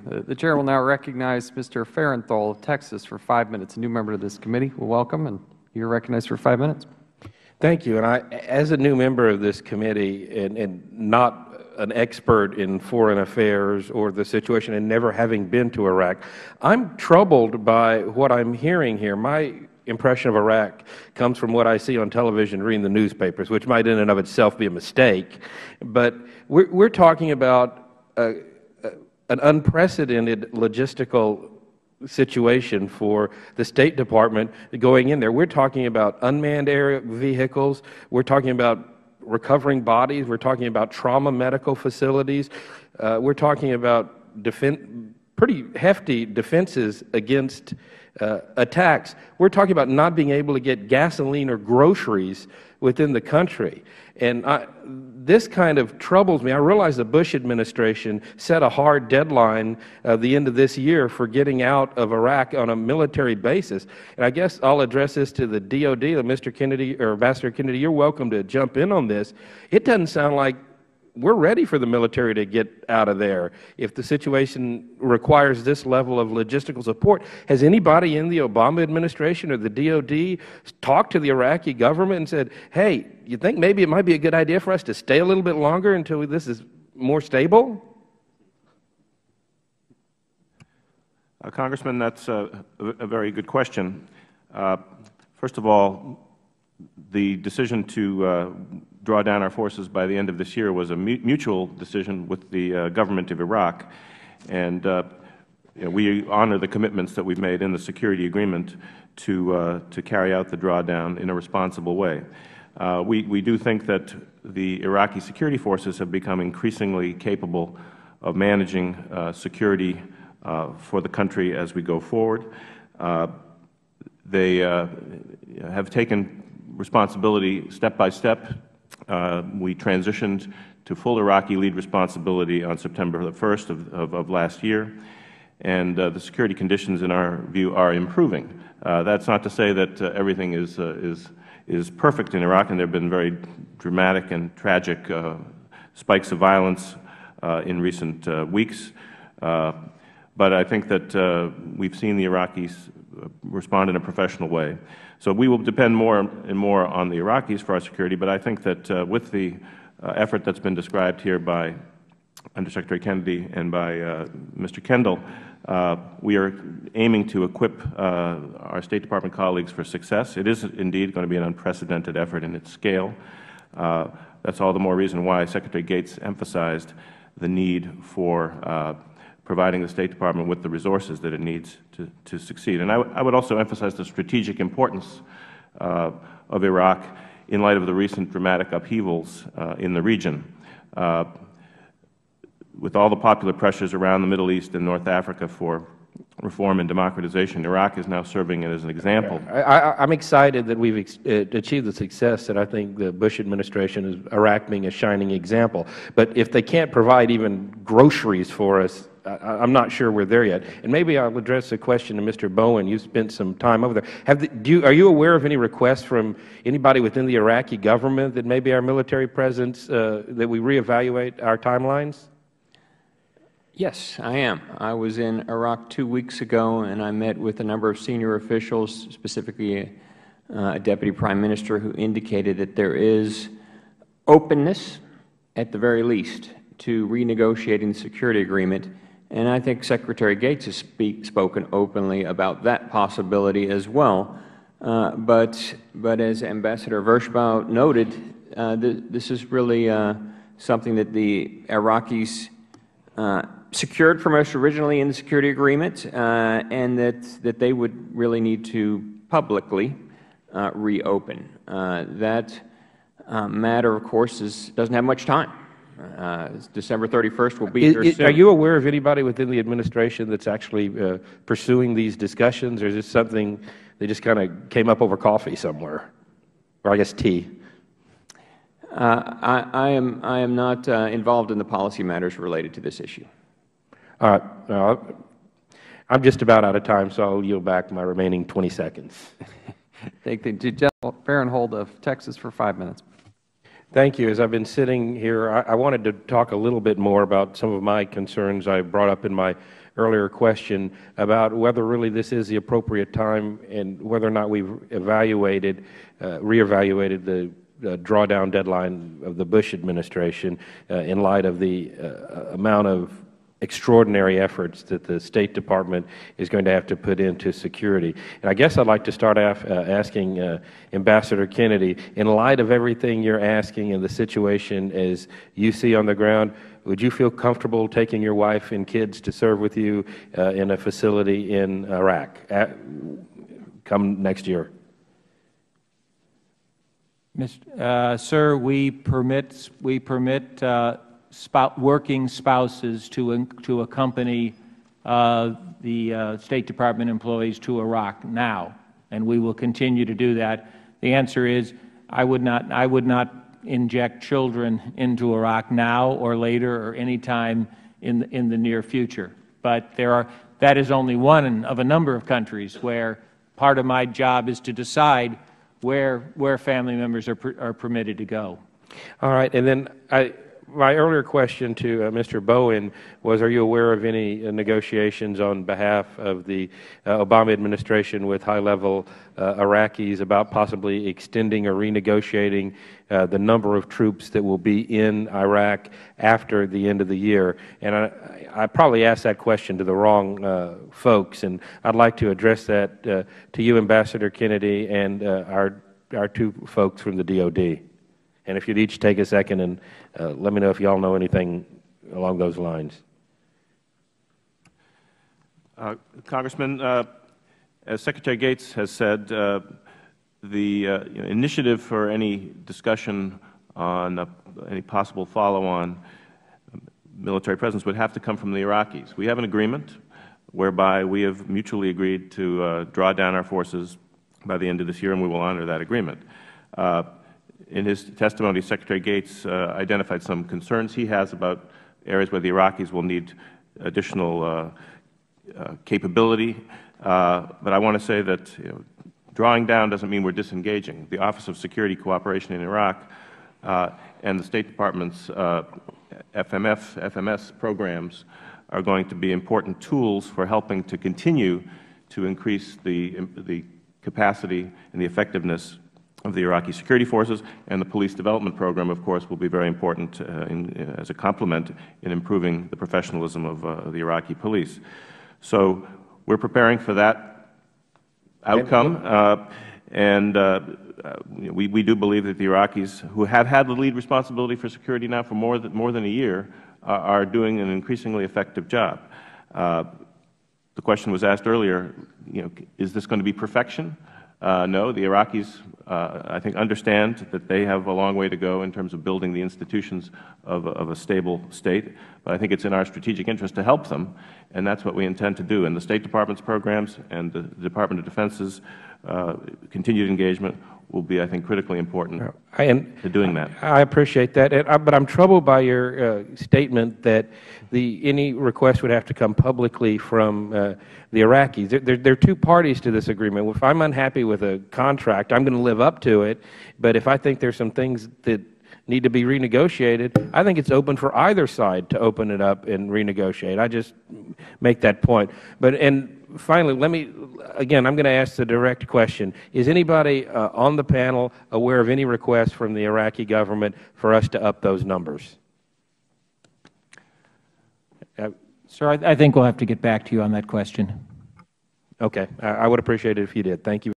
The Chair will now recognize Mr. Farenthold of Texas for 5 minutes. A new member of this committee. We'll welcome, and you are recognized for 5 minutes. Thank you. And as a new member of this committee and not an expert in foreign affairs or the situation and never having been to Iraq, I'm troubled by what I'm hearing here. My impression of Iraq comes from what I see on television, reading the newspapers, which might in and of itself be a mistake. But we're talking about an unprecedented logistical situation for the State Department going in there. We're talking about unmanned air vehicles. We're talking about recovering bodies. We're talking about trauma medical facilities. We're talking about pretty hefty defenses against attacks. We're talking about not being able to get gasoline or groceries within the country. And this kind of troubles me. I realize the Bush administration set a hard deadline at the end of this year for getting out of Iraq on a military basis. And I guess I'll address this to the DOD, Mr. Kennedy, or Ambassador Kennedy, you're welcome to jump in on this. It doesn't sound like we're ready for the military to get out of there if the situation requires this level of logistical support. Has anybody in the Obama administration or the DOD talked to the Iraqi government and said, hey, you think maybe it might be a good idea for us to stay a little bit longer until this is more stable? Congressman, that's a very good question. First of all, the decision to draw down our forces by the end of this year was a mutual decision with the government of Iraq, and we honor the commitments that we've made in the security agreement to carry out the drawdown in a responsible way. We do think that the Iraqi security forces have become increasingly capable of managing security for the country as we go forward. They have taken responsibility step by step. We transitioned to full Iraqi lead responsibility on September the 1st of last year, and the security conditions, in our view, are improving. That's not to say that everything is perfect in Iraq, and there have been very dramatic and tragic spikes of violence in recent weeks. But I think that we've seen the Iraqis respond in a professional way. So we will depend more and more on the Iraqis for our security, but I think that with the effort that's been described here by Undersecretary Kennedy and by Mr. Kendall, we are aiming to equip our State Department colleagues for success. It is indeed going to be an unprecedented effort in its scale. That's all the more reason why Secretary Gates emphasized the need for providing the State Department with the resources that it needs to succeed. And I would also emphasize the strategic importance of Iraq in light of the recent dramatic upheavals in the region. With all the popular pressures around the Middle East and North Africa for reform and democratization, Iraq is now serving as an example. I'm excited that we've achieved the success that I think the Bush administration is, Iraq being a shining example. But if they can't provide even groceries for us, I'm not sure we're there yet. And maybe I'll address a question to Mr. Bowen. You spent some time over there. Are you aware of any requests from anybody within the Iraqi government that maybe our military presence, that we reevaluate our timelines? Yes, I am. I was in Iraq 2 weeks ago, and I met with a number of senior officials, specifically a Deputy Prime Minister, who indicated that there is openness, at the very least, to renegotiating the security agreement. And I think Secretary Gates has spoken openly about that possibility as well. But as Ambassador Vershbow noted, this is really something that the Iraqis secured from us originally in the security agreement, and that they would really need to publicly reopen. That matter, of course, doesn't have much time. December 31st will be here soon. Are you aware of anybody within the administration that's actually pursuing these discussions, or is this something that just kind of came up over coffee somewhere, or I guess tea? I am not involved in the policy matters related to this issue. All right. I'm just about out of time, so I'll yield back my remaining 20 seconds. Thank the General Farenthold of Texas for 5 minutes. Thank you. As I've been sitting here, I wanted to talk a little bit more about some of my concerns I brought up in my earlier question about whether really this is the appropriate time and whether or not we've reevaluated the drawdown deadline of the Bush administration in light of the amount of extraordinary efforts that the State Department is going to have to put into security. And I guess I'd like to start asking Ambassador Kennedy, in light of everything you're asking and the situation as you see on the ground, would you feel comfortable taking your wife and kids to serve with you in a facility in Iraq come next year? Sir, we permit working spouses to accompany the State Department employees to Iraq now, and we will continue to do that. The answer is I would not inject children into Iraq now or later or any time in the near future. But that is only one of a number of countries where part of my job is to decide where family members are permitted to go. All right, and then my earlier question to Mr. Bowen was, are you aware of any negotiations on behalf of the Obama administration with high-level Iraqis about possibly extending or renegotiating the number of troops that will be in Iraq after the end of the year? And I probably asked that question to the wrong folks, and I'd like to address that to you, Ambassador Kennedy, and our two folks from the DOD. And if you'd each take a second and let me know if you all know anything along those lines. Congressman, as Secretary Gates has said, the initiative for any discussion on any possible follow-on military presence would have to come from the Iraqis. We have an agreement whereby we have mutually agreed to draw down our forces by the end of this year, and we will honor that agreement. In his testimony, Secretary Gates identified some concerns he has about areas where the Iraqis will need additional capability. But I want to say that drawing down doesn't mean we're disengaging. The Office of Security Cooperation in Iraq and the State Department's FMS programs are going to be important tools for helping to continue to increase the capacity and the effectiveness of the Iraqi security forces, and the police development program, of course, will be very important as a complement in improving the professionalism of the Iraqi police. So we're preparing for that outcome, and we do believe that the Iraqis, who have had the lead responsibility for security now for more than a year, are doing an increasingly effective job. The question was asked earlier, is this going to be perfection? No, the Iraqis, I think, understand that they have a long way to go in terms of building the institutions of a stable state, but I think it's in our strategic interest to help them, and that's what we intend to do. And the State Department's programs and the Department of Defense's continued engagement will be, I think, critically important to doing that. I appreciate that, but I'm troubled by your statement that any request would have to come publicly from the Iraqis. There are two parties to this agreement. If I'm unhappy with a contract, I'm going to live up to it, but if I think there's some things that need to be renegotiated, I think it's open for either side to open it up and renegotiate. I just make that point. And finally, again, I'm going to ask the direct question. Is anybody on the panel aware of any requests from the Iraqi government for us to up those numbers? Sir, I think we'll have to get back to you on that question. Okay. I would appreciate it if you did. Thank you.